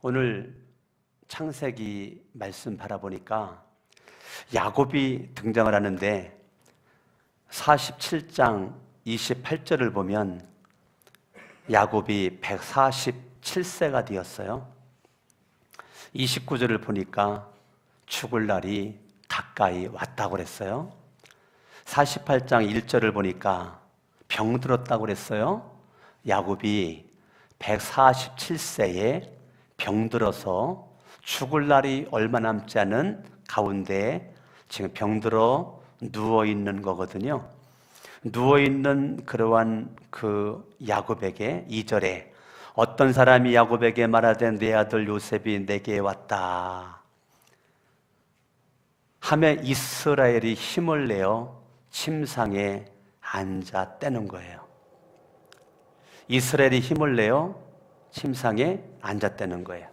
오늘 창세기 말씀 바라보니까 야곱이 등장을 하는데 47장 28절을 보면 야곱이 147세가 되었어요. 29절을 보니까 죽을 날이 가까이 왔다고 그랬어요. 48장 1절을 보니까 병들었다고 그랬어요. 야곱이 147세에 병들어서 죽을 날이 얼마 남지 않은 가운데 지금 병들어 누워있는 거거든요. 누워있는 그러한 그 야곱에게 2절에 어떤 사람이 야곱에게 말하되 내 아들 요셉이 내게 왔다 하며 이스라엘이 힘을 내어 침상에 앉았다는 거예요. 이스라엘이 힘을 내어 침상에 앉았다는 거예요.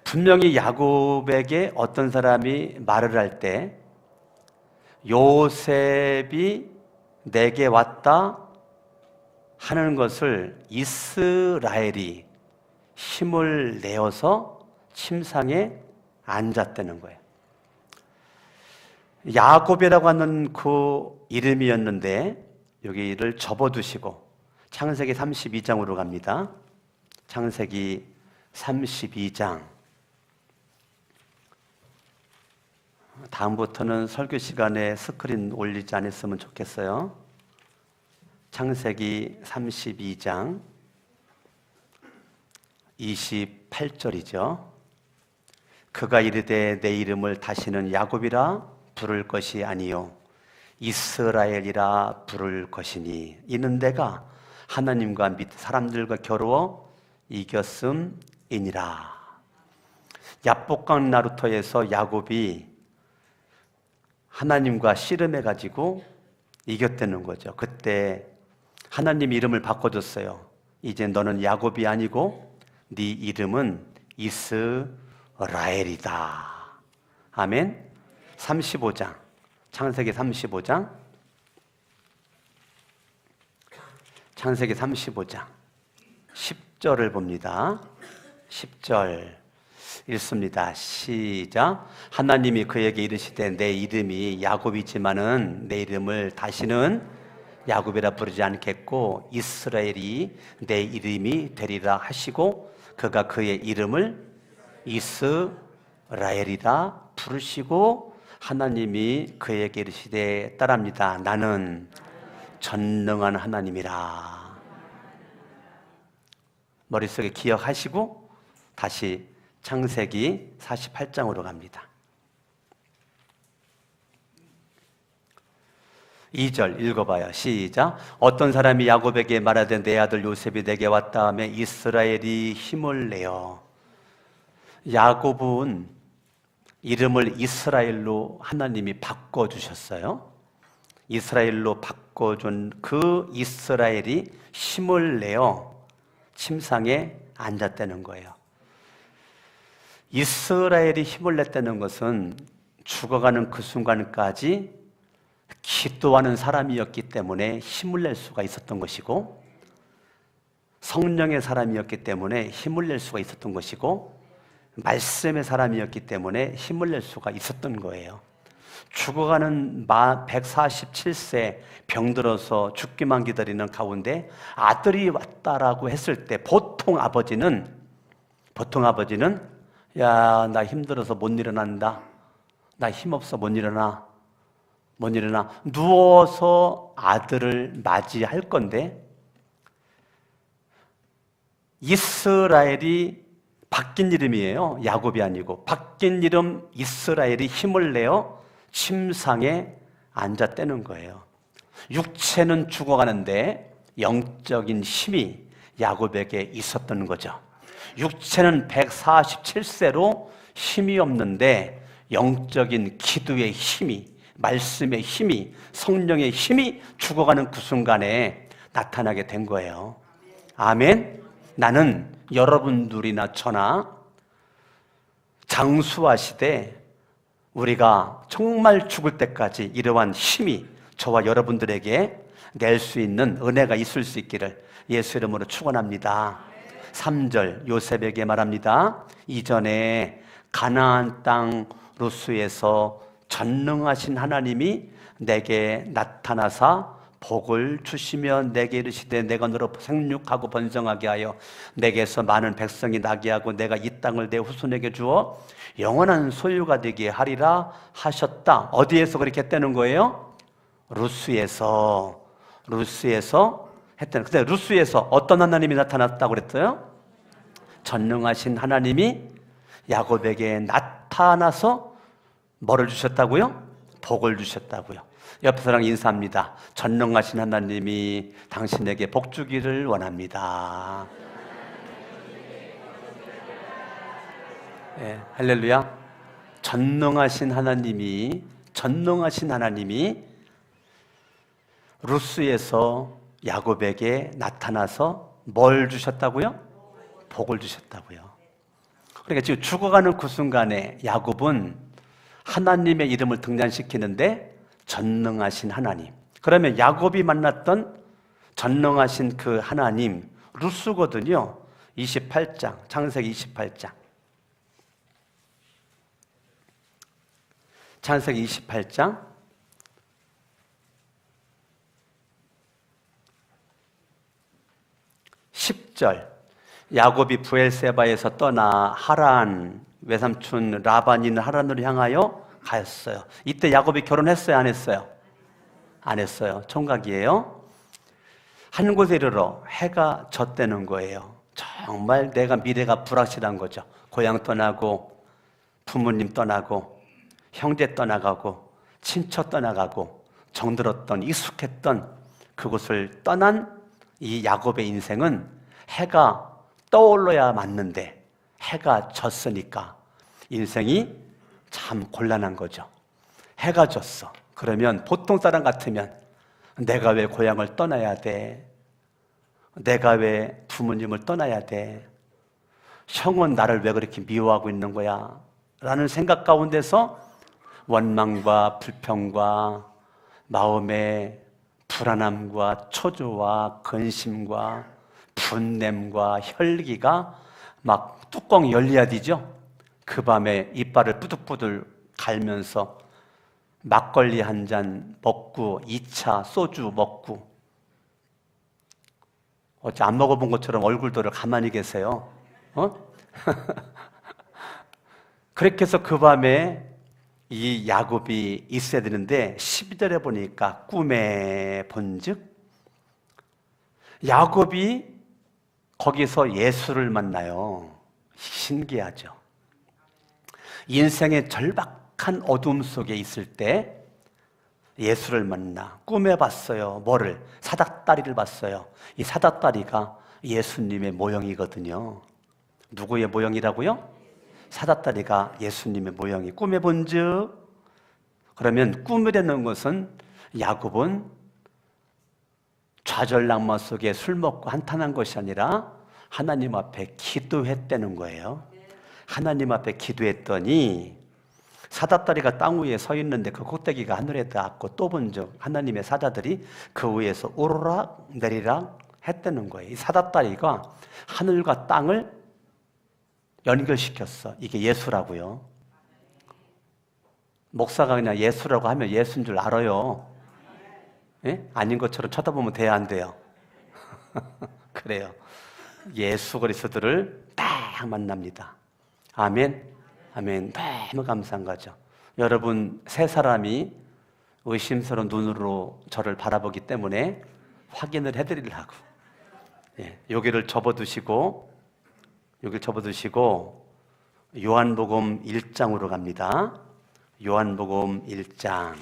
분명히 야곱에게 어떤 사람이 말을 할 때 요셉이 내게 왔다 하는 것을 이스라엘이 힘을 내어서 침상에 앉았다는 거예요. 야곱이라고 하는 그 이름이었는데 여기를 접어두시고 창세기 32장으로 갑니다. 창세기 32장. 다음부터는 설교 시간에 스크린 올리지 않았으면 좋겠어요. 창세기 32장 28절이죠. 그가 이르되 내 이름을 다시는 야곱이라 부를 것이 아니요 이스라엘이라 부를 것이니 이는 내가 하나님과 및 사람들과 겨루어 이겼음이니라. 야복강 나루터에서 야곱이 하나님과 씨름해가지고 이겼다는 거죠. 그때 하나님 이름을 바꿔줬어요. 이제 너는 야곱이 아니고 네 이름은 이스라엘이다. 아멘. 35장 창세기 35장 창세기 35장 10절을 봅니다. 10절 읽습니다. 시작. 하나님이 그에게 이르시되 내 이름이 야곱이지만은 내 이름을 다시는 야곱이라 부르지 않겠고 이스라엘이 내 이름이 되리라 하시고 그가 그의 이름을 이스라엘이라 부르시고 하나님이 그에게 이르시되 따라합니다. 나는 전능한 하나님이라. 머릿속에 기억하시고 다시 창세기 48장으로 갑니다. 2절 읽어봐요. 시작. 어떤 사람이 야곱에게 말하되 내 아들 요셉이 내게 왔다 하며 이스라엘이 힘을 내어. 야곱은 이름을 이스라엘로 하나님이 바꿔주셨어요. 이스라엘로 바꿔준 그 이스라엘이 힘을 내어 침상에 앉았다는 거예요. 이스라엘이 힘을 냈다는 것은 죽어가는 그 순간까지 기도하는 사람이었기 때문에 힘을 낼 수가 있었던 것이고 성령의 사람이었기 때문에 힘을 낼 수가 있었던 것이고 말씀의 사람이었기 때문에 힘을 낼 수가 있었던 거예요. 죽어가는 147세 병들어서 죽기만 기다리는 가운데 아들이 왔다라고 했을 때 보통 아버지는 야, 나 힘들어서 못 일어난다. 나 힘없어 못 일어나. 누워서 아들을 맞이할 건데 이스라엘이 바뀐 이름이에요. 야곱이 아니고 바뀐 이름 이스라엘이 힘을 내어 침상에 앉았다는 거예요. 육체는 죽어가는데 영적인 힘이 야곱에게 있었던 거죠. 육체는 147세로 힘이 없는데 영적인 기도의 힘이, 말씀의 힘이, 성령의 힘이 죽어가는 그 순간에 나타나게 된 거예요. 아멘. 나는 여러분들이나 저나 장수하시되 우리가 정말 죽을 때까지 이러한 힘이 저와 여러분들에게 낼 수 있는 은혜가 있을 수 있기를 예수 이름으로 축원합니다. 3절 요셉에게 말합니다. 이전에 가나안 땅 루스에서 전능하신 하나님이 내게 나타나사 복을 주시며 내게 이르시되 내가 너로 생육하고 번성하게 하여 내게서 많은 백성이 나게 하고 내가 이 땅을 내 후손에게 주어 영원한 소유가 되게 하리라 하셨다. 어디에서 그렇게 했다는 거예요? 루스에서 했다는. 근데 루스에서 어떤 하나님이 나타났다고 그랬어요? 전능하신 하나님이 야곱에게 나타나서 뭐를 주셨다고요? 복을 주셨다고요. 옆에 사람 인사합니다. 전능하신 하나님이 당신에게 복 주기를 원합니다. 네, 할렐루야. 전능하신 하나님이 루스에서 야곱에게 나타나서 뭘 주셨다고요? 복을 주셨다고요. 그러니까 지금 죽어가는 그 순간에 야곱은 하나님의 이름을 등장시키는데 전능하신 하나님. 그러면 야곱이 만났던 전능하신 그 하나님 루스거든요. 28장, 창세기 28장. 창세기 28장 10절. 야곱이 부엘세바에서 떠나 하란, 외삼촌 라반이 있는 하란으로 향하여 가였어요. 이때 야곱이 결혼했어요, 안 했어요? 안 했어요. 총각이에요. 한 곳에 이르러 해가 졌다는 거예요. 정말 내가 미래가 불확실한 거죠. 고향 떠나고 부모님 떠나고 형제 떠나가고 친척 떠나가고 정들었던 익숙했던 그곳을 떠난 이 야곱의 인생은 해가 떠올라야 맞는데 해가 졌으니까 인생이 참 곤란한 거죠. 해가 졌어. 그러면 보통 사람 같으면 내가 왜 고향을 떠나야 돼? 내가 왜 부모님을 떠나야 돼? 형은 나를 왜 그렇게 미워하고 있는 거야? 라는 생각 가운데서 원망과 불평과 마음의 불안함과 초조와 근심과 분냄과 혈기가 막 뚜껑이 열려야 되죠. 그 밤에 이빨을 뿌들뿌들 갈면서 막걸리 한 잔 먹고 2차 소주 먹고 어째 안 먹어본 것처럼 얼굴들을 가만히 계세요. 그렇게 해서 그 밤에 이 야곱이 있어야 되는데 12절에 보니까 꿈에 본즉 야곱이 거기서 예수를 만나요. 신기하죠. 인생의 절박한 어둠 속에 있을 때 예수를 만나 꿈에 봤어요. 뭐를? 사닥다리를 봤어요. 이 사닥다리가 예수님의 모형이거든요. 누구의 모형이라고요? 사닥다리가 예수님의 모형이. 꿈에 본즉, 그러면 꿈이라는 것은 야곱은 좌절낭만 속에 술 먹고 한탄한 것이 아니라 하나님 앞에 기도했다는 거예요. 하나님 앞에 기도했더니 사닥다리가 땅 위에 서 있는데 그 꼭대기가 하늘에 닿았고 또 본즉 하나님의 사자들이 그 위에서 오르락 내리락 했다는 거예요. 이 사닥다리가 하늘과 땅을 연결시켰어. 이게 예수라고요. 목사가 그냥 예수라고 하면 예수인 줄 알아요. 예? 아닌 것처럼 쳐다보면 돼야 안 돼요. 그래요. 예수 그리스도를 딱 만납니다. 아멘. 아멘. 너무 감사한 거죠. 여러분 세 사람이 의심스러운 눈으로 저를 바라보기 때문에 확인을 해드리려고 여기를 접어두시고 요한복음 1장으로 갑니다. 요한복음 1장.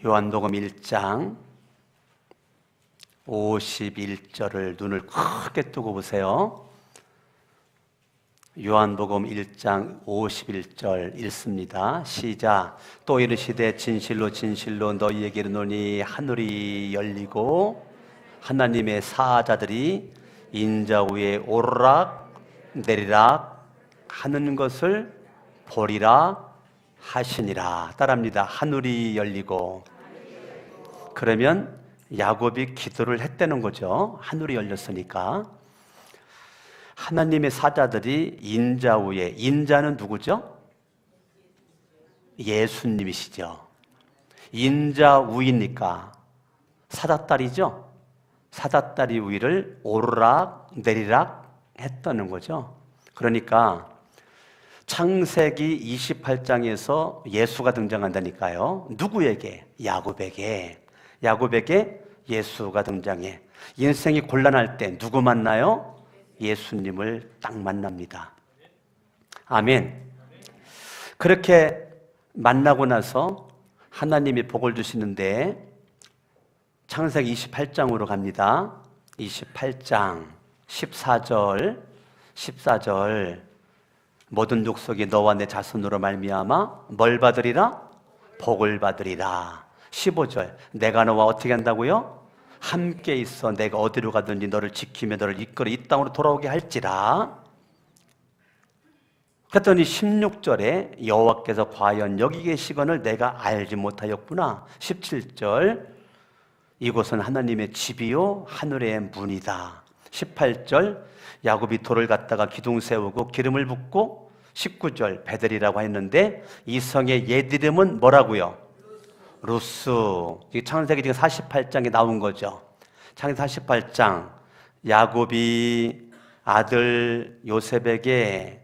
요한복음 1장 51절을 눈을 크게 뜨고 보세요. 요한복음 1장 51절 읽습니다. 시작. 또 이르시되 진실로 진실로 너희에게 이르노니 하늘이 열리고 하나님의 사자들이 인자 위에 오르락 내리락 하는 것을 보리라 하시니라. 따라합니다. 하늘이 열리고. 그러면 야곱이 기도를 했다는 거죠. 하늘이 열렸으니까. 하나님의 사자들이 인자 위에, 인자는 누구죠? 예수님이시죠. 인자 위니까 사자딸이죠. 사자딸이 위를 오르락 내리락 했다는 거죠. 그러니까 창세기 28장에서 예수가 등장한다니까요. 누구에게? 야곱에게. 야곱에게 예수가 등장해. 인생이 곤란할 때 누구 만나요? 예수님을 딱 만납니다. 아멘. 그렇게 만나고 나서 하나님이 복을 주시는데 창세기 28장으로 갑니다. 28장 14절 모든 족속이 너와 내 자손으로 말미암아 뭘 받으리라? 복을 받으리라. 15절 내가 너와 어떻게 한다고요? 함께 있어 내가 어디로 가든지 너를 지키며 너를 이끌어 이 땅으로 돌아오게 할지라. 그랬더니 16절에 여호와께서 과연 여기 계시거늘 내가 알지 못하였구나. 17절 이곳은 하나님의 집이요 하늘의 문이다. 18절 야곱이 돌을 갖다가 기둥 세우고 기름을 붓고 19절 베델이라고 했는데 이 성의 옛 이름은 뭐라고요? 루스. 창세기 지금 48장에 나온 거죠. 창세기 48장 야곱이 아들 요셉에게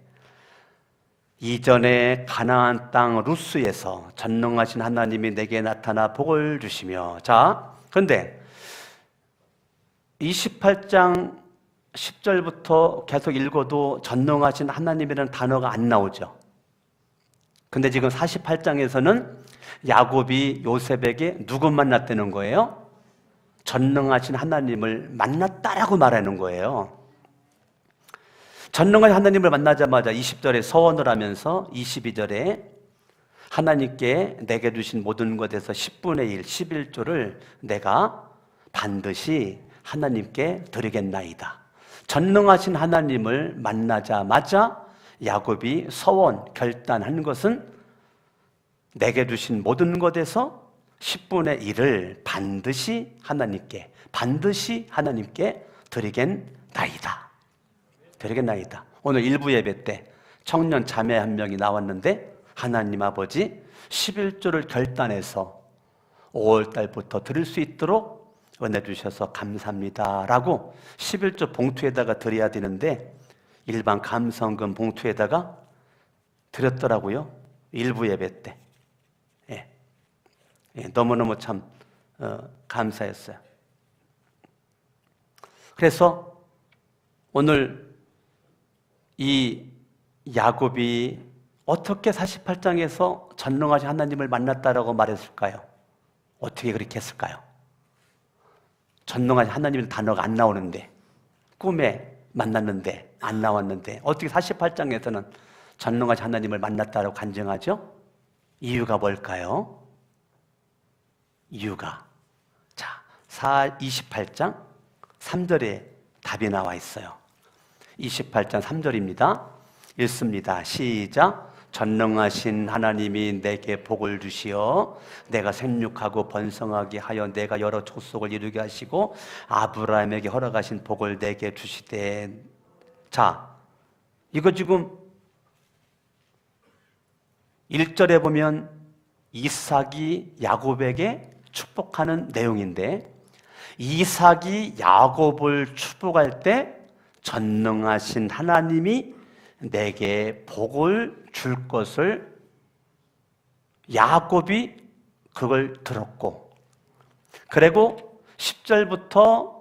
이전에 가나안 땅 루스에서 전능하신 하나님이 내게 나타나 복을 주시며. 자, 그런데 28장 10절부터 계속 읽어도 전능하신 하나님이라는 단어가 안 나오죠. 근데 지금 48장에서는 야곱이 요셉에게 누구 만났다는 거예요? 전능하신 하나님을 만났다라고 말하는 거예요. 전능하신 하나님을 만나자마자 20절에 서원을 하면서 22절에 하나님께 내게 주신 모든 것에서 10분의 1, 11조를 내가 반드시 하나님께 드리겠나이다. 전능하신 하나님을 만나자마자 야곱이 서원, 결단한 것은 내게 주신 모든 것에서 10분의 1을 반드시 하나님께 드리겠나이다. 드리겠나이다. 오늘 일부 예배 때 청년 자매 한 명이 나왔는데 하나님 아버지 11조를 결단해서 5월달부터 드릴 수 있도록 은혜 주셔서 감사합니다 라고 11조 봉투에다가 드려야 되는데 일반 감성금 봉투에다가 드렸더라고요. 일부 예배 때. 너무너무 참 감사했어요. 그래서 오늘 이 야곱이 어떻게 48장에서 전능하신 하나님을 만났다라고 말했을까요? 어떻게 그렇게 했을까요? 전능하신 하나님의 단어가 안 나오는데, 꿈에 만났는데 안 나왔는데 어떻게 48장에서는 전능하신 하나님을 만났다라고 간증하죠? 이유가 뭘까요? 이유가 28장 3절에 답이 나와 있어요. 28장 3절입니다. 읽습니다. 시작. 전능하신 하나님이 내게 복을 주시어 내가 생육하고 번성하게 하여 내가 여러 족속을 이루게 하시고 아브라함에게 허락하신 복을 내게 주시되. 자, 이거 지금 1절에 보면 이삭이 야곱에게 축복하는 내용인데 이삭이 야곱을 축복할 때 전능하신 하나님이 내게 복을 줄 것을 야곱이 그걸 들었고, 그리고 10절부터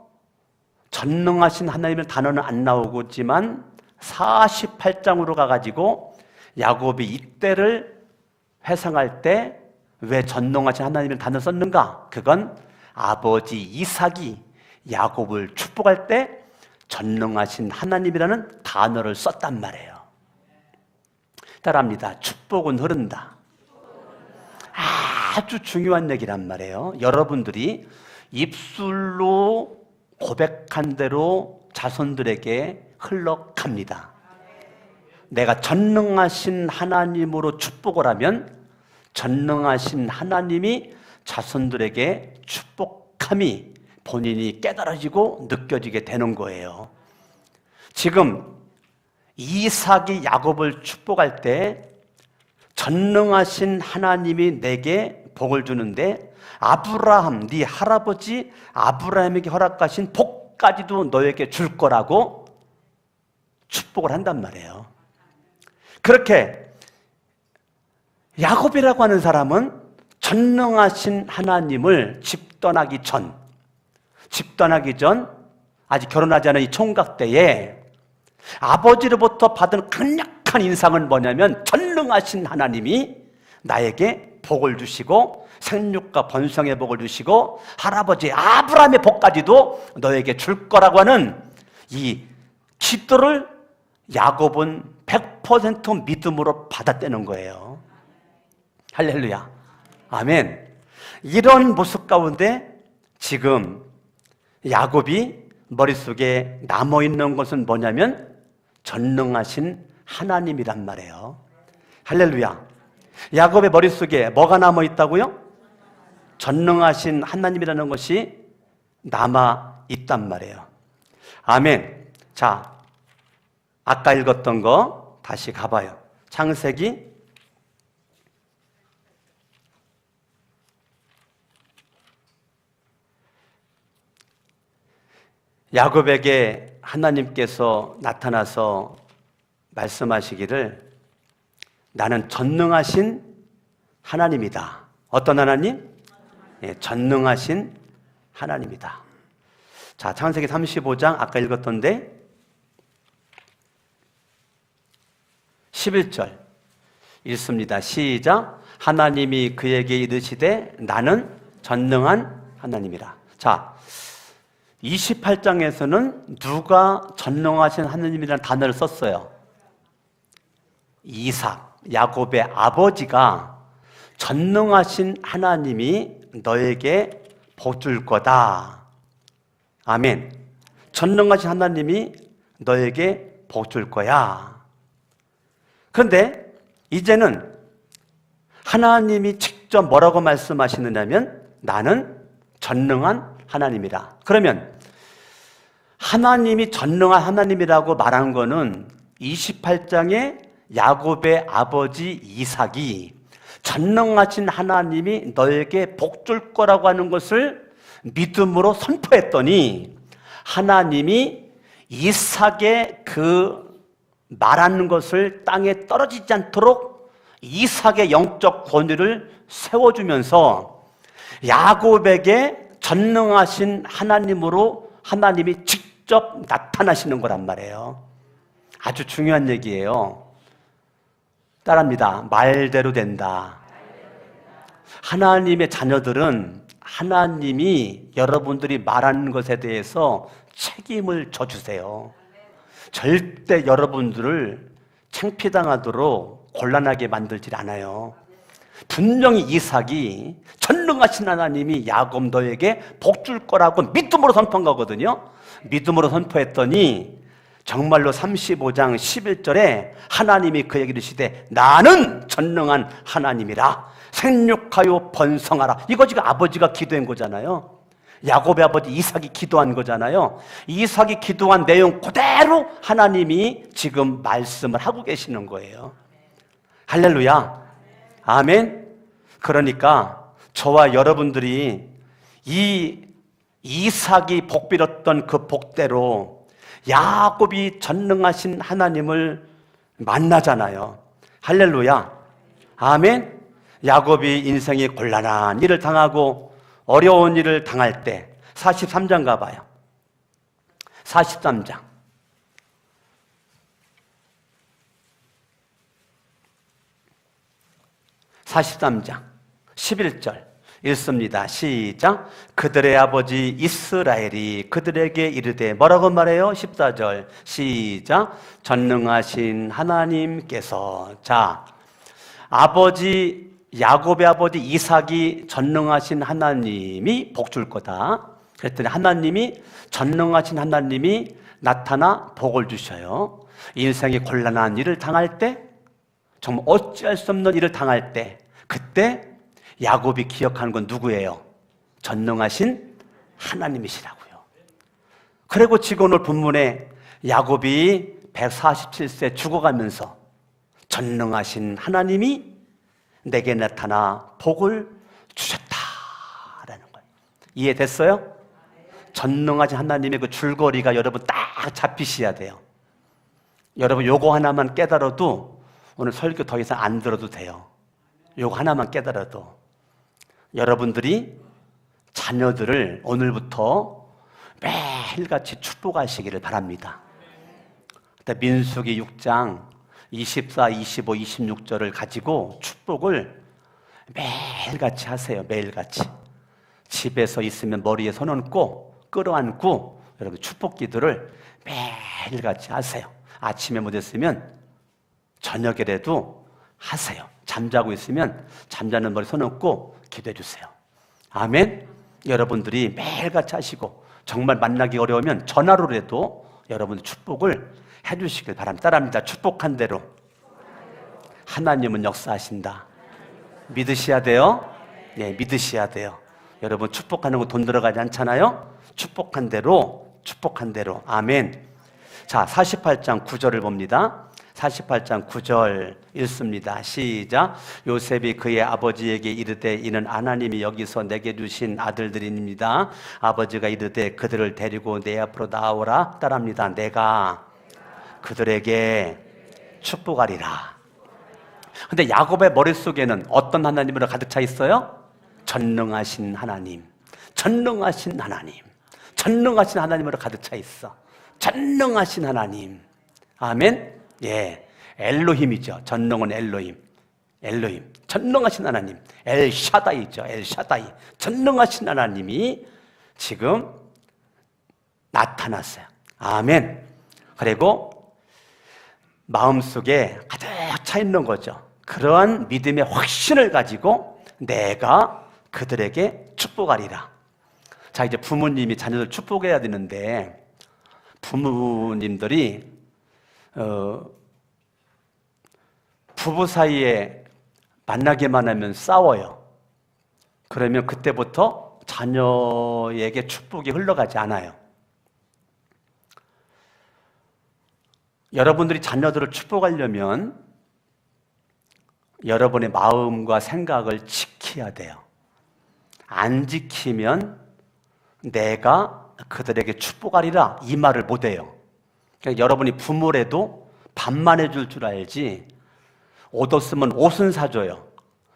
전능하신 하나님의 단어는 안 나오고 있지만 48장으로 가가지고 야곱이 이때를 회상할 때 왜 전능하신 하나님의 단어를 썼는가? 그건 아버지 이삭이 야곱을 축복할 때 전능하신 하나님이라는 단어를 썼단 말이에요. 따라합니다. 축복은 흐른다. 아주 중요한 얘기란 말이에요. 여러분들이 입술로 고백한 대로 자손들에게 흘러갑니다. 내가 전능하신 하나님으로 축복을 하면 전능하신 하나님이 자손들에게 축복함이 본인이 깨달아지고 느껴지게 되는 거예요. 지금 이삭이 야곱을 축복할 때 전능하신 하나님이 내게 복을 주는데 아브라함, 네 할아버지 아브라함에게 허락하신 복까지도 너에게 줄 거라고 축복을 한단 말이에요. 그렇게 야곱이라고 하는 사람은 전능하신 하나님을 집 떠나기 전, 아직 결혼하지 않은 이 총각 때에 아버지로부터 받은 강력한 인상은 뭐냐면 전능하신 하나님이 나에게 복을 주시고 생육과 번성의 복을 주시고 할아버지 아브라함의 복까지도 너에게 줄 거라고 하는 이 기도를 야곱은 100% 믿음으로 받아떼는 거예요. 할렐루야. 아멘. 이런 모습 가운데 지금 야곱이 머릿속에 남아있는 것은 뭐냐면 전능하신 하나님이란 말이에요. 할렐루야. 야곱의 머릿속에 뭐가 남아있다고요? 전능하신 하나님이라는 것이 남아있단 말이에요. 아멘. 자, 아까 읽었던 거 다시 가봐요. 창세기 1 야곱에게 하나님께서 나타나서 말씀하시기를 나는 전능하신 하나님이다. 어떤 하나님? 예, 전능하신 하나님이다. 자, 창세기 35장 아까 읽었던데 11절 읽습니다. 시작. 하나님이 그에게 이르시되 나는 전능한 하나님이라. 자, 28장에서는 누가 전능하신 하나님이라는 단어를 썼어요? 이삭, 야곱의 아버지가 전능하신 하나님이 너에게 복 줄 거다. 아멘. 전능하신 하나님이 너에게 복 줄 거야. 그런데 이제는 하나님이 직접 뭐라고 말씀하시느냐면 나는 전능한 하나님이라. 그러면 하나님이 전능한 하나님이라고 말한 거는 28장에 야곱의 아버지 이삭이 전능하신 하나님이 너에게 복 줄 거라고 하는 것을 믿음으로 선포했더니 하나님이 이삭의 그 말하는 것을 땅에 떨어지지 않도록 이삭의 영적 권위를 세워주면서 야곱에게 전능하신 하나님으로 하나님이 직접 나타나시는 거란 말이에요. 아주 중요한 얘기예요. 따라합니다. 말대로 된다. 하나님의 자녀들은 하나님이 여러분들이 말하는 것에 대해서 책임을 져주세요. 절대 여러분들을 창피당하도록 곤란하게 만들지 않아요. 분명히 이삭이 전능하신 하나님이 야곱 너에게 복 줄 거라고 믿음으로 선포한 거거든요. 믿음으로 선포했더니 정말로 35장 11절에 하나님이 그에게 이르시되 나는 전능한 하나님이라 생육하여 번성하라. 이거 지금 아버지가 기도한 거잖아요. 야곱의 아버지 이삭이 기도한 거잖아요. 이삭이 기도한 내용 그대로 하나님이 지금 말씀을 하고 계시는 거예요. 할렐루야. 아멘. 그러니까 저와 여러분들이 이 이삭이 복 빌었던 그 복대로 야곱이 전능하신 하나님을 만나잖아요. 할렐루야. 아멘. 야곱이 인생이 곤란한 일을 당하고 어려운 일을 당할 때 43장 가봐요. 43장 11절 읽습니다. 시작. 그들의 아버지 이스라엘이 그들에게 이르되 뭐라고 말해요? 14절 시작. 전능하신 하나님께서. 자, 아버지 야곱의 아버지 이삭이 전능하신 하나님이 복 줄 거다. 그랬더니 하나님이 전능하신 하나님이 나타나 복을 주셔요. 인생이 곤란한 일을 당할 때, 정말 어찌할 수 없는 일을 당할 때, 그때 야곱이 기억하는 건 누구예요? 전능하신 하나님이시라고요. 그리고 지금 오늘 본문에 야곱이 147세 죽어가면서 전능하신 하나님이 내게 나타나 복을 주셨다라는 거예요. 이해됐어요? 전능하신 하나님의 그 줄거리가 여러분 딱 잡히셔야 돼요. 여러분 요거 하나만 깨달아도 오늘 설교 더 이상 안 들어도 돼요. 요거 하나만 깨달아도 여러분들이 자녀들을 오늘부터 매일같이 축복하시기를 바랍니다. 민수기 6장 24, 25, 26절을 가지고 축복을 매일같이 하세요. 매일같이 집에서 있으면 머리에 손 얹고 끌어안고 여러분 축복 기도를 매일같이 하세요. 아침에 못했으면 저녁에라도 하세요. 잠자고 있으면 잠자는 머리 손 얹고 기도해 주세요. 아멘. 여러분들이 매일같이 하시고 정말 만나기 어려우면 전화로라도 여러분들 축복을 해주시길 바랍니다. 따라합니다. 축복한 대로 하나님은 역사하신다. 믿으셔야 돼요. 예, 믿으셔야 돼요. 여러분 축복하는 거 돈 들어가지 않잖아요. 축복한 대로 아멘. 자, 48장 9절을 봅니다. 48장 9절 읽습니다. 시작. 요셉이 그의 아버지에게 이르되 이는 하나님이 여기서 내게 주신 아들들입니다. 아버지가 이르되 그들을 데리고 내 앞으로 나오라. 따라합니다. 내가 그들에게 축복하리라. 근데 야곱의 머릿속에는 어떤 하나님으로 가득 차 있어요? 전능하신 하나님, 전능하신 하나님, 전능하신 하나님으로 가득 차 있어. 전능하신 하나님. 아멘. 예, 엘로힘이죠. 전능은 엘로힘. 전능하신 하나님. 엘샤다이죠. 엘샤다이. 전능하신 하나님이 지금 나타났어요. 아멘. 그리고 마음속에 가득 차 있는 거죠. 그러한 믿음의 확신을 가지고 내가 그들에게 축복하리라. 자, 이제 부모님이 자녀들 축복해야 되는데 부모님들이 부부 사이에 만나기만 하면 싸워요. 그러면 그때부터 자녀에게 축복이 흘러가지 않아요. 여러분들이 자녀들을 축복하려면 여러분의 마음과 생각을 지켜야 돼요. 안 지키면 내가 그들에게 축복하리라 이 말을 못해요. 그러니까 여러분이 부모래도 밥만 해줄 줄 알지 옷 없으면 옷은 사줘요.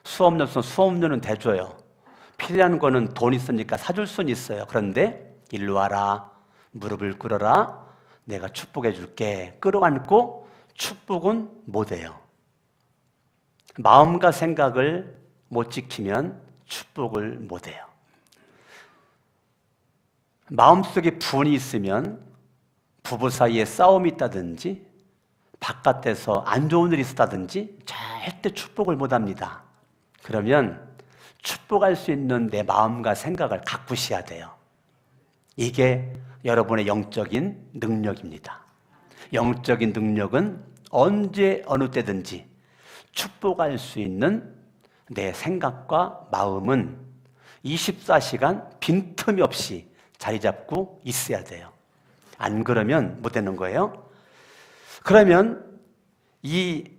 수업료 없으면 수업료는 대줘요. 필요한 거는 돈 있으니까 사줄 수는 있어요. 그런데 일로 와라, 무릎을 꿇어라, 내가 축복해 줄게 끌어안고 축복은 못해요. 마음과 생각을 못 지키면 축복을 못해요. 마음속에 분이 있으면 부부 사이에 싸움이 있다든지 바깥에서 안 좋은 일이 있었다든지 절대 축복을 못합니다. 그러면 축복할 수 있는 내 마음과 생각을 가꾸셔야 돼요. 이게 여러분의 영적인 능력입니다. 영적인 능력은 언제 어느 때든지 축복할 수 있는 내 생각과 마음은 24시간 빈틈이 없이 자리 잡고 있어야 돼요. 안 그러면 못 되는 거예요. 그러면 이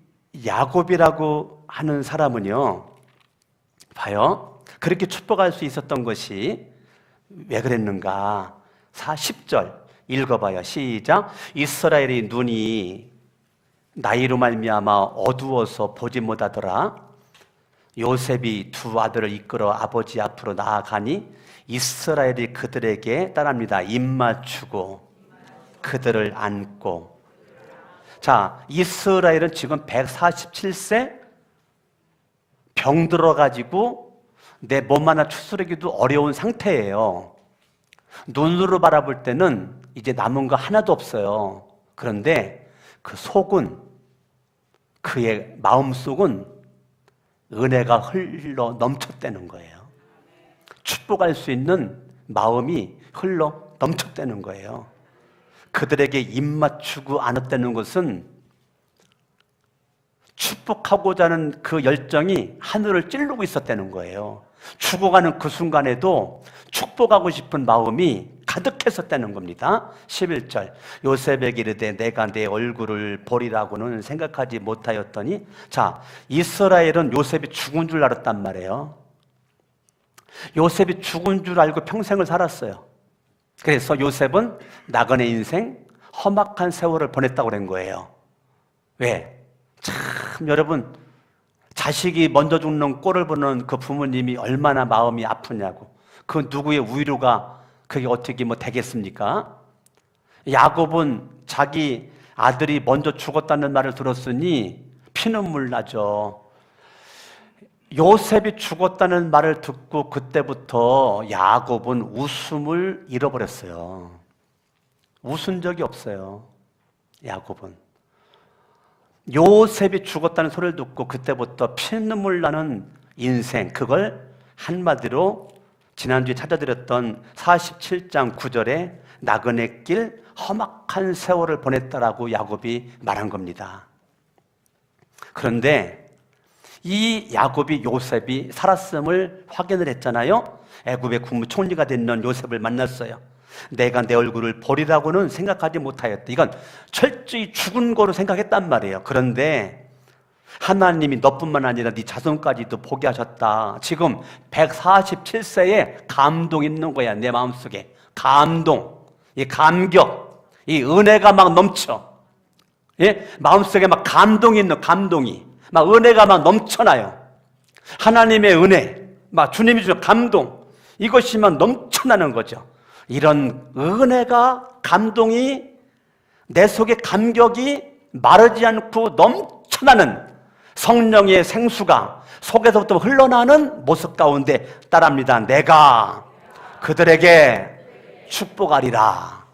야곱이라고 하는 사람은요, 봐요. 그렇게 축복할 수 있었던 것이 왜 그랬는가? 10절 읽어봐요. 시작. 이스라엘의 눈이 나이로 말미암아 어두워서 보지 못하더라. 요셉이 두 아들을 이끌어 아버지 앞으로 나아가니 이스라엘이 그들에게 따라합니다. 입맞추고 그들을 안고. 자, 이스라엘은 지금 147세 병 들어가지고 내 몸 하나 추스르기도 어려운 상태예요. 눈으로 바라볼 때는 이제 남은 거 하나도 없어요. 그런데 그 속은, 그의 마음속은 은혜가 흘러 넘쳤다는 거예요. 축복할 수 있는 마음이 흘러 넘쳤다는 거예요. 그들에게 입맞추고 안았다는 것은 축복하고자 하는 그 열정이 하늘을 찌르고 있었다는 거예요. 죽어가는 그 순간에도 축복하고 싶은 마음이 가득했었다는 겁니다. 11절 요셉에게 이르되 내가 내 얼굴을 보리라고는 생각하지 못하였더니, 자, 이스라엘은 요셉이 죽은 줄 알았단 말이에요. 요셉이 죽은 줄 알고 평생을 살았어요. 그래서 요셉은 나그네 인생 험악한 세월을 보냈다고 그런 거예요. 왜? 참 여러분, 자식이 먼저 죽는 꼴을 보는 그 부모님이 얼마나 마음이 아프냐고. 그 누구의 위로가 그게 어떻게 되겠습니까? 야곱은 자기 아들이 먼저 죽었다는 말을 들었으니 피눈물 나죠. 요셉이 죽었다는 말을 듣고 그때부터 야곱은 웃음을 잃어버렸어요. 웃은 적이 없어요, 야곱은. 요셉이 죽었다는 소리를 듣고 그때부터 피눈물 나는 인생, 그걸 한마디로 지난주에 찾아드렸던 47장 9절에 나그네 길 험악한 세월을 보냈다라고 야곱이 말한 겁니다. 그런데 이 야곱이 요셉이 살았음을 확인을 했잖아요. 애굽의 국무총리가 됐는 요셉을 만났어요. 내가 내 얼굴을 보리라고는 생각하지 못하였다. 이건 철저히 죽은 거로 생각했단 말이에요. 그런데 하나님이 너뿐만 아니라 네 자손까지도 보게 하셨다. 지금 147세에 감동 있는 거야, 내 마음속에. 감동, 이 감격, 이 은혜가 막 넘쳐. 예? 마음속에 막 감동이 있는, 감동이 막 은혜가 막 넘쳐나요. 하나님의 은혜, 막 주님이 주는 감동, 이것이 막 넘쳐나는 거죠. 이런 은혜가, 감동이, 내 속에 감격이 마르지 않고 넘쳐나는 성령의 생수가 속에서부터 흘러나는 모습 가운데 따라합니다. 내가 그들에게 축복하리라.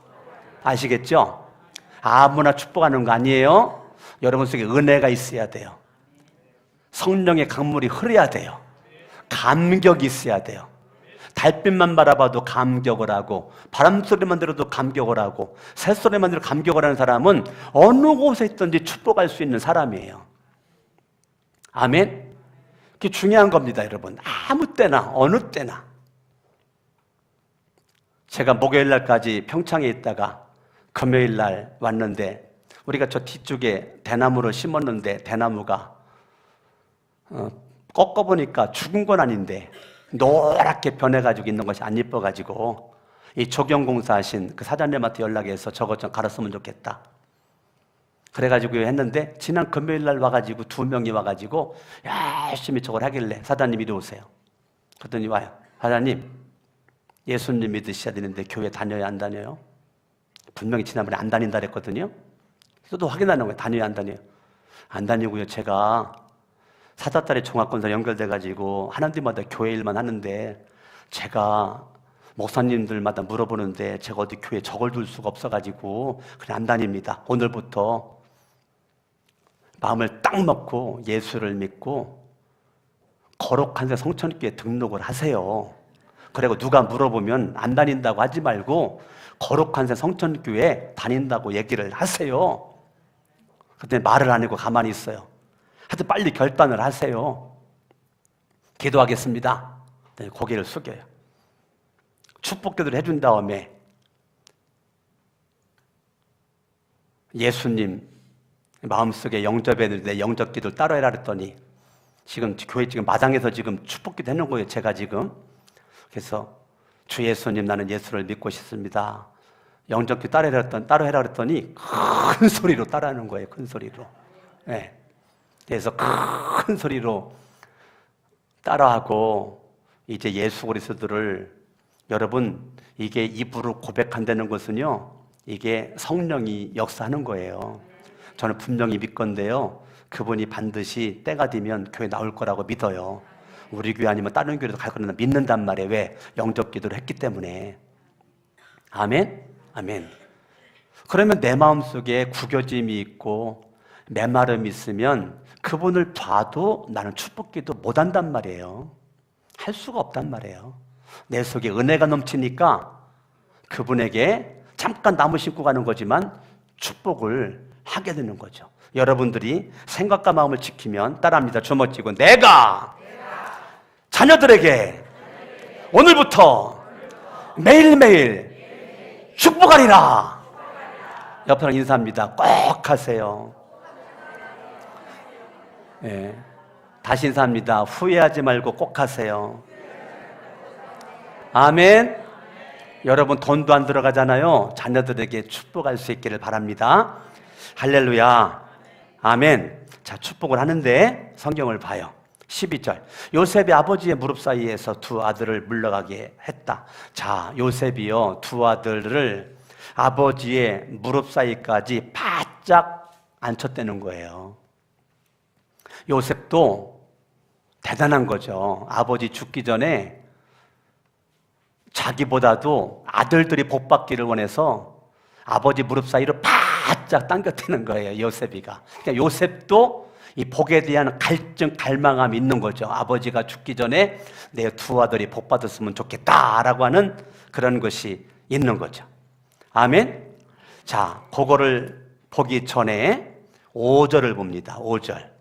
아시겠죠? 아무나 축복하는 거 아니에요. 여러분 속에 은혜가 있어야 돼요. 성령의 강물이 흐려야 돼요. 감격이 있어야 돼요. 달빛만 바라봐도 감격을 하고, 바람소리만 들어도 감격을 하고, 새소리만 들어도 감격을 하는 사람은 어느 곳에 있든지 축복할 수 있는 사람이에요. 아멘? 그게 중요한 겁니다, 여러분. 아무 때나, 어느 때나. 제가 목요일 날까지 평창에 있다가 금요일 날 왔는데, 우리가 저 뒤쪽에 대나무를 심었는데 대나무가 꺾어보니까 죽은 건 아닌데 노랗게 변해가지고 있는 것이 안 예뻐가지고 이 조경공사 하신 그 사장님한테 연락해서 저것 좀 갈았으면 좋겠다. 그래가지고 했는데 지난 금요일 날 와가지고 2명이 와가지고 열심히 저걸 하길래 사장님 이리 오세요. 그랬더니 와요. 사장님, 예수님 믿으셔야 되는데 교회 다녀야 안 다녀요? 분명히 지난번에 안 다닌다 그랬거든요. 또 확인하는 거예요. 다녀야 안 다녀요? 안 다니고요. 제가 사다딸의 종합건설 연결돼가지고 하나님마다 교회 일만 하는데 제가 목사님들마다 물어보는데 제가 어디 교회에 적을 둘 수가 없어가지고 그냥 안 다닙니다. 오늘부터 마음을 딱 먹고 예수를 믿고 거룩한 새 성천교회 등록을 하세요. 그리고 누가 물어보면 안 다닌다고 하지 말고 거룩한 새 성천교회 다닌다고 얘기를 하세요. 그때 말을 안 하고 가만히 있어요. 하여튼 빨리 결단을 하세요. 기도하겠습니다. 고개를 숙여요. 축복기도를 해준 다음에 예수님 마음속에 영접했는데 영접기도를 따로 해라 그랬더니 지금 교회 지금 마당에서 지금 축복기도 해놓은 거예요. 제가 지금. 그래서 주 예수님, 나는 예수를 믿고 싶습니다. 영접기도 따로 해라 그랬더니 큰 소리로 따라하는 거예요. 큰 소리로. 네. 그래서 큰 소리로 따라하고 이제 예수 그리스도를, 여러분 이게 입으로 고백한다는 것은요, 이게 성령이 역사하는 거예요. 저는 분명히 믿건데요, 그분이 반드시 때가 되면 교회 나올 거라고 믿어요. 우리 교회 아니면 다른 교회도 갈 거는 믿는단 말이에요. 왜? 영접 기도를 했기 때문에. 아멘? 아멘. 그러면 내 마음속에 구겨짐이 있고 메마름이 있으면 그분을 봐도 나는 축복기도 못한단 말이에요. 할 수가 없단 말이에요. 내 속에 은혜가 넘치니까 그분에게 잠깐 나무 심고 가는 거지만 축복을 하게 되는 거죠. 여러분들이 생각과 마음을 지키면 따라합니다. 주먹 쥐고 내가 자녀들에게 오늘부터 매일매일 축복하리라. 옆에랑 인사합니다. 꼭 하세요. 네. 다시 인사합니다. 후회하지 말고 꼭 하세요. 아멘. 여러분 돈도 안 들어가잖아요. 자녀들에게 축복할 수 있기를 바랍니다. 할렐루야. 아멘. 자, 축복을 하는데 성경을 봐요. 12절. 요셉이 아버지의 무릎 사이에서 두 아들을 물러가게 했다. 자, 요셉이요, 두 아들을 아버지의 무릎 사이까지 바짝 앉혔다는 거예요. 요셉도 대단한 거죠. 아버지 죽기 전에 자기보다도 아들들이 복 받기를 원해서 아버지 무릎 사이로 바짝 당겼다는 거예요, 요셉이가. 그러니까 요셉도 이 복에 대한 갈증, 갈망함이 있는 거죠. 아버지가 죽기 전에 내 두 아들이 복 받았으면 좋겠다라고 하는 그런 것이 있는 거죠. 아멘. 자, 그거를 보기 전에 5절을 봅니다. 5절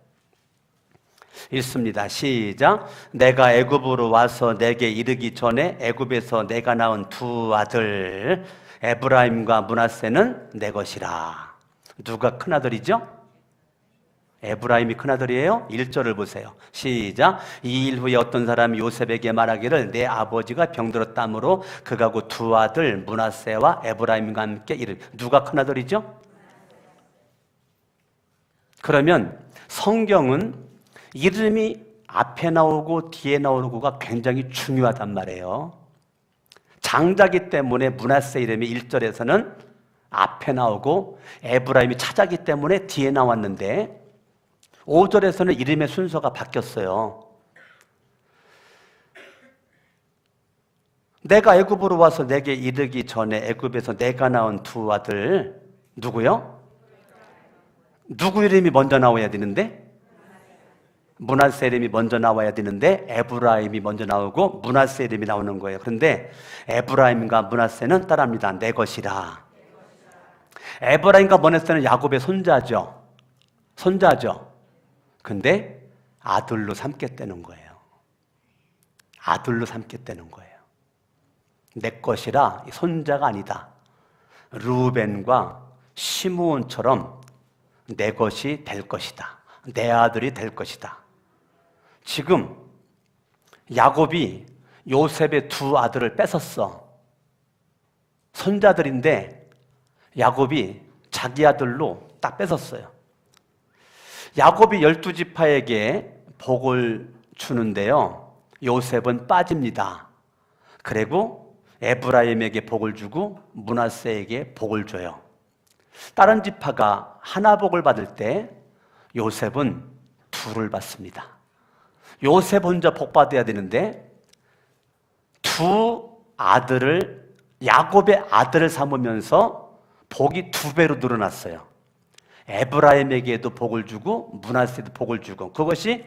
읽습니다. 시작. 내가 애굽으로 와서 내게 이르기 전에 애굽에서 내가 낳은 두 아들 에브라임과 므낫세는 내 것이라. 누가 큰아들이죠? 에브라임이 큰아들이에요. 1절을 보세요. 시작. 이 일 후에 어떤 사람이 요셉에게 말하기를 내 아버지가 병들었다므로 그가 곧 두 아들 므낫세와 에브라임과 함께 이르. 누가 큰아들이죠? 그러면 성경은 이름이 앞에 나오고 뒤에 나오고가 굉장히 중요하단 말이에요. 장자기 때문에 므낫세 이름이 1절에서는 앞에 나오고 에브라임이 차자기 때문에 뒤에 나왔는데 5절에서는 이름의 순서가 바뀌었어요. 내가 애굽으로 와서 내게 이르기 전에 애굽에서 내가 낳은 두 아들 누구요? 누구 이름이 먼저 나와야 되는데? 므낫세 이름이 먼저 나와야 되는데 에브라임이 먼저 나오고 므낫세 이름이 나오는 거예요. 그런데 에브라임과 므낫세는 따라합니다. 내 것이라. 에브라임과 므낫세는 야곱의 손자죠. 손자죠. 근데 아들로 삼겠다는 거예요. 아들로 삼겠다는 거예요. 내 것이라 손자가 아니다. 루벤과 시므온처럼 내 것이 될 것이다. 내 아들이 될 것이다. 지금 야곱이 요셉의 두 아들을 뺏었어. 손자들인데 야곱이 자기 아들로 딱 뺏었어요. 야곱이 12지파에게 복을 주는데요, 요셉은 빠집니다. 그리고 에브라임에게 복을 주고 므낫세에게 복을 줘요. 다른 지파가 하나 복을 받을 때 요셉은 둘을 받습니다. 요셉 혼자 복 받아야 되는데 두 아들을, 야곱의 아들을 삼으면서 복이 두 배로 늘어났어요. 에브라임에게도 복을 주고 므낫세도 복을 주고. 그것이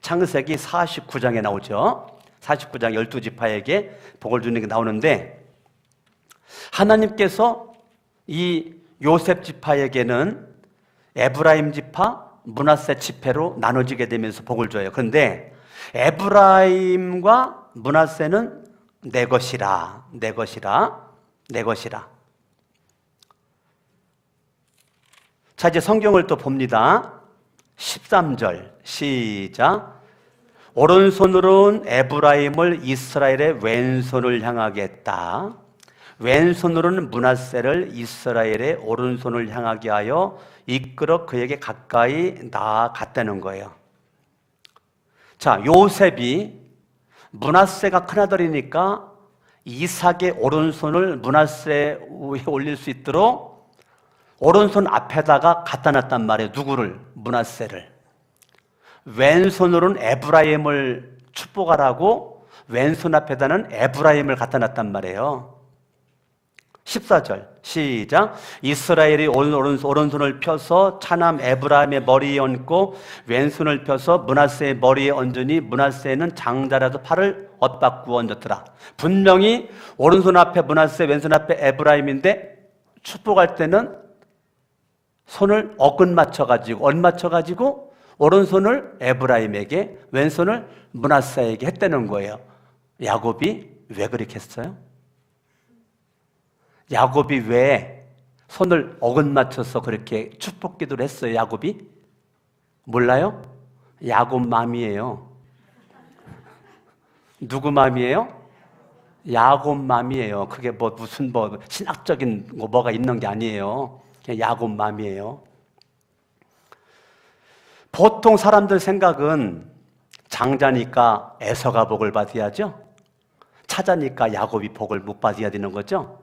창세기 49장에 나오죠. 49장 12지파에게 복을 주는 게 나오는데, 하나님께서 이 요셉 지파에게는 에브라임 지파, 므낫세 지파로 나눠지게 되면서 복을 줘요. 그런데 에브라임과 므낫세는 내 것이라, 내 것이라, 내 것이라. 자, 이제 성경을 또 봅니다. 13절 시작. 오른손으로는 에브라임을 이스라엘의 왼손을 향하게 했다. 왼손으로는 므낫세를 이스라엘의 오른손을 향하게 하여 이끌어 그에게 가까이 나아갔다는 거예요. 자, 요셉이 므낫세가 큰아들이니까 이삭의 오른손을 므낫세 위에 올릴 수 있도록 오른손 앞에다가 갖다 놨단 말이에요. 누구를? 므낫세를. 왼손으로는 에브라임을 축복하라고 왼손 앞에다는 에브라임을 갖다 놨단 말이에요. 14절 시작. 이스라엘이 오른손을 펴서 차남 에브라임의 머리에 얹고 왼손을 펴서 므낫세의 머리에 얹으니 므낫세는 장자라도 팔을 엇바꾸어 얹었더라. 분명히 오른손 앞에 므낫세, 왼손 앞에 에브라임인데 축복할 때는 손을 엇 맞춰가지고 오른손을 에브라임에게, 왼손을 므낫세에게 했다는 거예요. 야곱이 왜 그렇게 했어요? 야곱이 왜 손을 어긋맞춰서 그렇게 축복 기도를 했어요? 야곱이? 몰라요? 야곱 맘이에요. 누구 맘이에요? 야곱 맘이에요. 그게 무슨 신학적인 뭐가 있는 게 아니에요. 그냥 야곱 맘이에요. 보통 사람들 생각은 장자니까 에서가 복을 받아야죠. 차자니까 야곱이 복을 못 받아야 되는 거죠.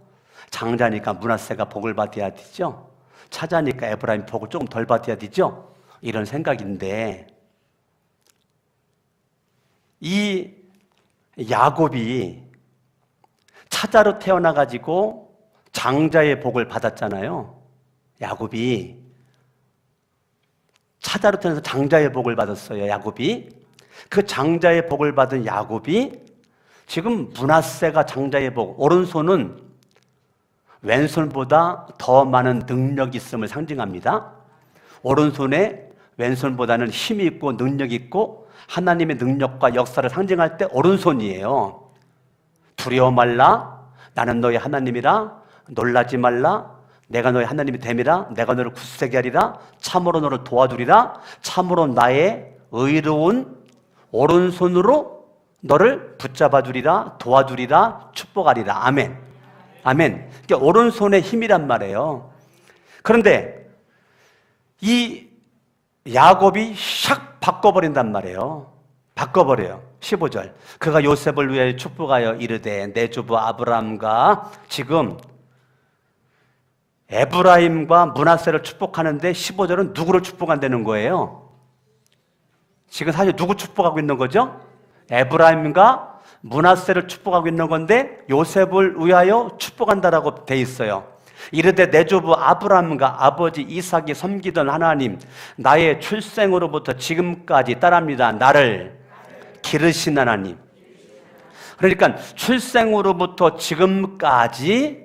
장자니까 므낫세가 복을 받아야 되죠. 차자니까 에브라임 복을 조금 덜 받아야 되죠. 이런 생각인데, 이 야곱이 차자로 태어나가지고 장자의 복을 받았잖아요. 야곱이 차자로 태어나서 장자의 복을 받았어요. 야곱이. 그 장자의 복을 받은 야곱이 지금 므낫세가 장자의 복, 오른손은 왼손보다 더 많은 능력이 있음을 상징합니다. 오른손에 왼손보다는 힘이 있고 능력이 있고 하나님의 능력과 역사를 상징할 때 오른손이에요. 두려워 말라, 나는 너의 하나님이라. 놀라지 말라, 내가 너의 하나님이 됨이라. 내가 너를 굳세게 하리라. 참으로 너를 도와주리라. 참으로 나의 의로운 오른손으로 너를 붙잡아 주리라, 도와주리라, 축복하리라. 아멘. 아멘. 그러니까 오른손의 힘이란 말이에요. 그런데 이 야곱이 샥 바꿔버린단 말이에요. 바꿔버려요. 15절. 그가 요셉을 위하여 축복하여 이르되 내 주부 아브라함과, 지금 에브라임과 므낫세를 축복하는데 15절은 누구를 축복한다는 거예요? 지금 사실 누구 축복하고 있는 거죠? 에브라임과 므낫세를 축복하고 있는 건데 요셉을 위하여 축복한다라고 돼 있어요. 이르되 내 주부 아브라함과 아버지 이삭이 섬기던 하나님, 나의 출생으로부터 지금까지 따라합니다. 나를 기르신 하나님. 그러니까 출생으로부터 지금까지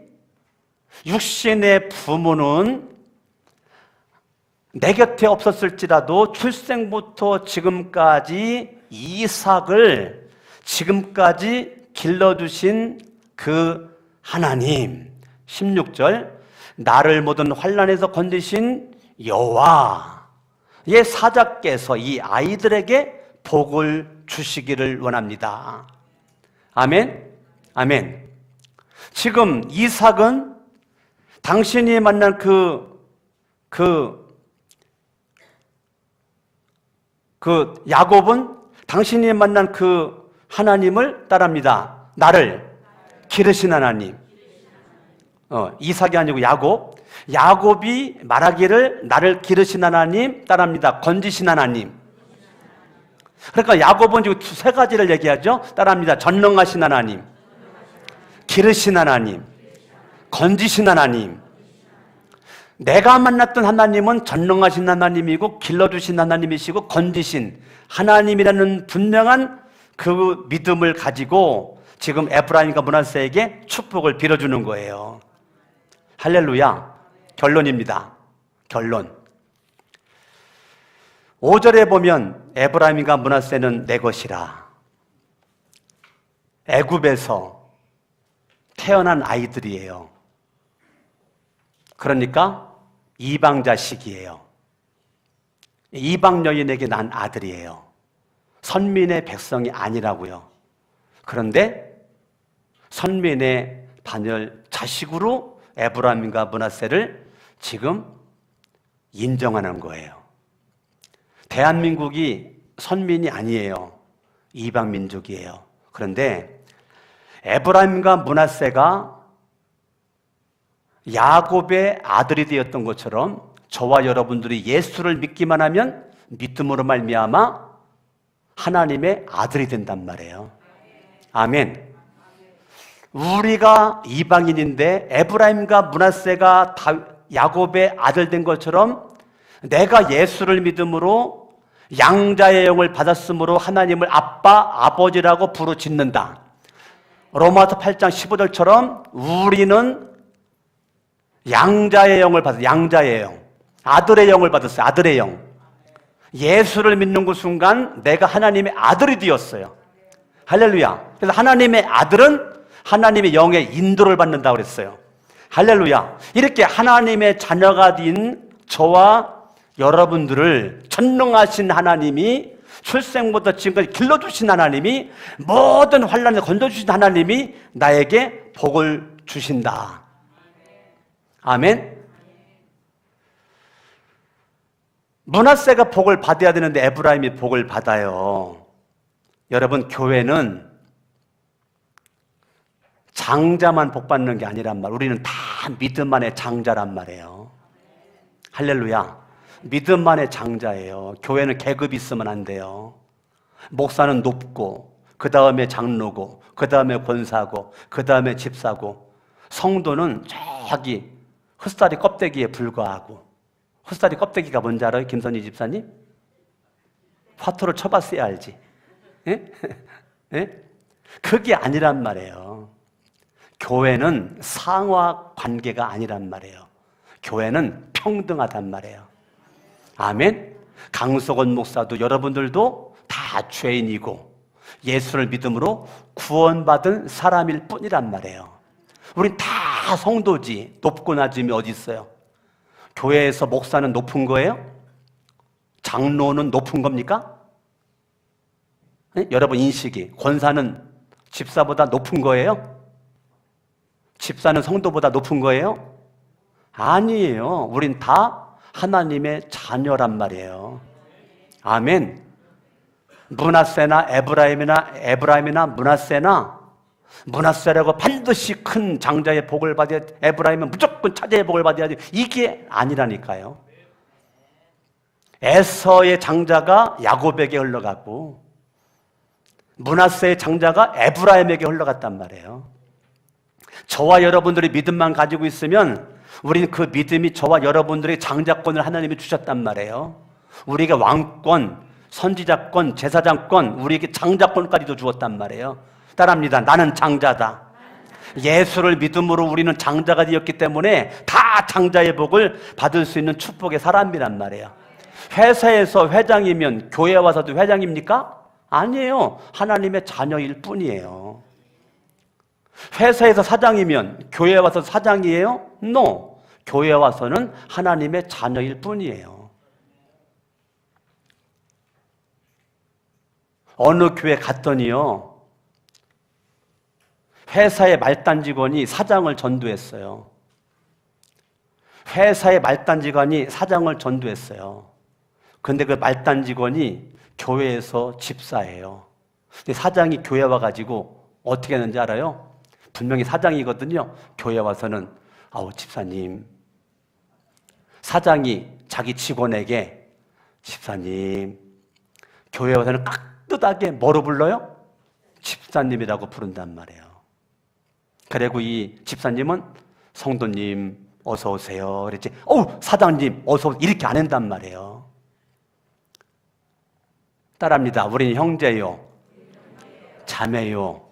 육신의 부모는 내 곁에 없었을지라도 출생부터 지금까지 이삭을 지금까지 길러주신 그 하나님. 16절. 나를 모든 환난에서 건지신 여호와의 사자께서 이 아이들에게 복을 주시기를 원합니다. 아멘. 아멘. 지금 이삭은 당신이 만난 야곱은 당신이 만난 그 하나님을 따릅니다. 나를 기르신 하나님. 이삭이 아니고 야곱. 야곱이 말하기를 나를 기르신 하나님 따릅니다. 건지신 하나님. 그러니까 야곱은 지금 세 가지를 얘기하죠. 따라합니다. 전능하신 하나님, 기르신 하나님, 건지신 하나님. 내가 만났던 하나님은 전능하신 하나님이고 길러주신 하나님이시고 건지신 하나님이라는 분명한 그 믿음을 가지고 지금 에브라임과 므낫세에게 축복을 빌어주는 거예요. 할렐루야. 결론입니다. 결론. 5절에 보면 에브라임과 므낫세는 내 것이라. 애굽에서 태어난 아이들이에요. 그러니까 이방 자식이에요. 이방 여인에게 난 아들이에요. 선민의 백성이 아니라고요. 그런데 선민의 단열 자식으로 에브라임과 므낫세를 지금 인정하는 거예요. 대한민국이 선민이 아니에요. 이방 민족이에요. 그런데 에브라임과 므낫세가 야곱의 아들이 되었던 것처럼 저와 여러분들이 예수를 믿기만 하면 믿음으로 말미암아 하나님의 아들이 된단 말이에요. 아멘. 우리가 이방인인데 에브라임과 므낫세가 야곱의 아들 된 것처럼 내가 예수를 믿음으로 양자의 영을 받았으므로 하나님을 아빠, 아버지라고 부르짖는다. 로마서 8장 15절처럼 우리는 양자의 영을 받았어요. 양자의 영. 아들의 영을 받았어요. 아들의 영. 예수를 믿는 그 순간 내가 하나님의 아들이 되었어요. 할렐루야. 그래서 하나님의 아들은 하나님의 영의 인도를 받는다고 그랬어요. 할렐루야. 이렇게 하나님의 자녀가 된 저와 여러분들을 전능하신 하나님이, 출생부터 지금까지 길러주신 하나님이, 모든 환난을 건져주신 하나님이 나에게 복을 주신다. 아멘. 므낫세가 복을 받아야 되는데 에브라임이 복을 받아요. 여러분, 교회는 장자만 복 받는 게 아니란 말. 우리는 다 믿음 안의 장자란 말이에요. 할렐루야. 믿음 안의 장자예요. 교회는 계급이 있으면 안 돼요. 목사는 높고, 그 다음에 장로고, 그 다음에 권사고, 그 다음에 집사고, 성도는 저기 헛살이 껍데기에 불과하고. 헛살이 껍데기가 뭔지 알아요? 김선희 집사님? 화투를 쳐봤어야 알지. 예? 예? 그게 아니란 말이에요. 교회는 상하 관계가 아니란 말이에요. 교회는 평등하단 말이에요. 아멘. 강석원 목사도 여러분들도 다 죄인이고 예수를 믿음으로 구원받은 사람일 뿐이란 말이에요. 우린 다 성도지. 높고 낮음이 어디 있어요? 교회에서 목사는 높은 거예요? 장로는 높은 겁니까? 네? 여러분 인식이, 권사는 집사보다 높은 거예요? 집사는 성도보다 높은 거예요? 아니에요. 우린 다 하나님의 자녀란 말이에요. 아멘. 므낫세나 에브라임이나 므낫세라고 반드시 큰 장자의 복을 받아야 돼. 에브라임은 무조건 차자의 복을 받아야 돼. 이게 아니라니까요. 에서의 장자가 야곱에게 흘러가고 므낫세의 장자가 에브라임에게 흘러갔단 말이에요. 저와 여러분들이 믿음만 가지고 있으면 우리는 그 믿음이 저와 여러분들의 장자권을 하나님이 주셨단 말이에요. 우리에게 왕권, 선지자권, 제사장권, 우리에게 장자권까지도 주었단 말이에요. 따라합니다. 나는 장자다. 예수를 믿음으로 우리는 장자가 되었기 때문에 다 장자의 복을 받을 수 있는 축복의 사람이란 말이에요. 회사에서 회장이면 교회 와서도 회장입니까? 아니에요. 하나님의 자녀일 뿐이에요. 회사에서 사장이면 교회에 와서 사장이에요? No. 교회에 와서는 하나님의 자녀일 뿐이에요. 어느 교회 갔더니요, 회사의 말단 직원이 사장을 전도했어요. 회사의 말단 직원이 사장을 전도했어요. 근데 그 말단 직원이 교회에서 집사예요. 근데 사장이 교회 와가지고 어떻게 했는지 알아요? 분명히 사장이거든요. 교회 와서는 아우 집사님, 사장이 자기 직원에게 집사님, 교회 와서는 깍듯하게 뭐로 불러요? 집사님이라고 부른단 말이에요. 그리고 이 집사님은 성도님 어서 오세요 그랬지, 어우 사장님 어서 오세요 이렇게 안 한단 말이에요. 따라합니다. 우리는 형제요, 자매요.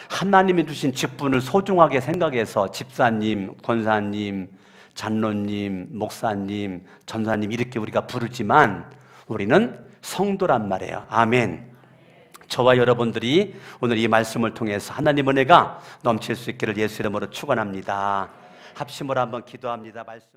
하나님이 주신 직분을 소중하게 생각해서 집사님, 권사님, 장로님, 목사님, 전사님 이렇게 우리가 부르지만 우리는 성도란 말이에요. 아멘. 저와 여러분들이 오늘 이 말씀을 통해서 하나님 은혜가 넘칠 수 있기를 예수 이름으로 축원합니다. 합심으로 한번 기도합니다. 말씀